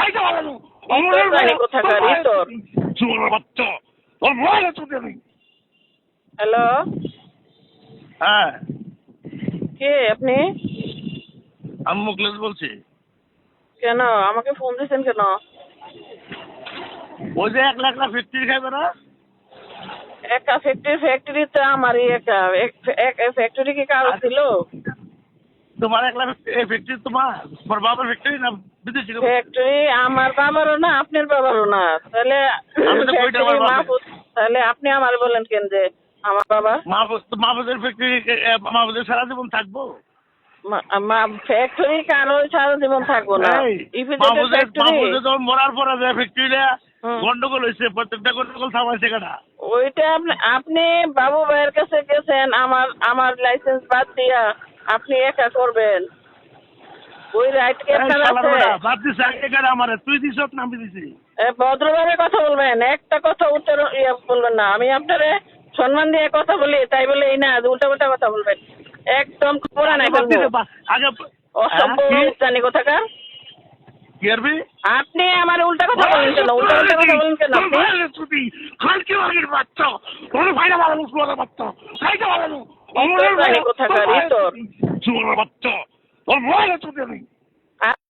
খাইতে পারে না ইতর জানি কোথাকার ইতর। চুয়ার বাচ্চা তোর মোবাইল ছুটে নেই। হ্যালো, হ্যাঁ কে আপনি? আমি মুকলেশ বলছি। কেন আমাকে ফোন দিয়েছেন কেন? ওই যে একলা একলা ফ্যাক্টরি খাইবে না? একা ফ্যাক্টরি তো আমারই একা। ফ্যাক্টরি কি কারো ছিল? তোমার একলা এই ফ্যাক্টরি তোমার বাবার ফ্যাক্টরি না বিদেশি? ফ্যাক্টরি আমার বাবারও না, আপনার বাবারও না। তাহলে আমি তো কইটা আমার ফ্যাক্টরি বাবার। মাহফুজ, তাহলে আপনি আমার বলেন কেন যে আমার বাবা? মাহফুজের ফ্যাক্টরি মাহফুজের সারা জীবন থাকবো? ফ্যাক্টরি কারো সারা জীবন থাকবো না। ইপিজেডের ফ্যাক্টরি মাহফুজের যখন মরার পরে যে ফ্যাক্টরিটা গন্ডগোল হয়েছে, প্রত্যেকটা গন্ডগোল থামাইছে কেনা? ওইটা আপনি বাবু ভাইয়ের কাছে গেছেন আমার লাইসেন্স বাদ দিয়া আপনি একা করবেন। ওই রাইট কে আপনার আছে? বাদ দিছে এখানে আমারে, তুই দিছ না আমি দিছি? ভদ্রভাবে কথা বলবেন, একটা কথা উত্তর বলবেন না। আমি আপনারে সম্মান দিয়ে কথা বলি, তাই বলে এই না উল্টা উল্টা কথা বলবেন। একদম পুরা নাই বলবো। আগে অসভ্য জানি কোথাকার। কি করবি? আপনি আমার উল্টা কথা বলেন কেন? উল্টা উল্টা কথা বলেন কেন আপনি? খালকি বাগের বাচ্চা, তোর ভাইরা ভালো মুসলমানের বাচ্চা, খাইতে ভালো না ইতর জানি কোথাকার ইতর। চুয়ার বাচ্চা, তোর মোবাইল ছুটে নেই।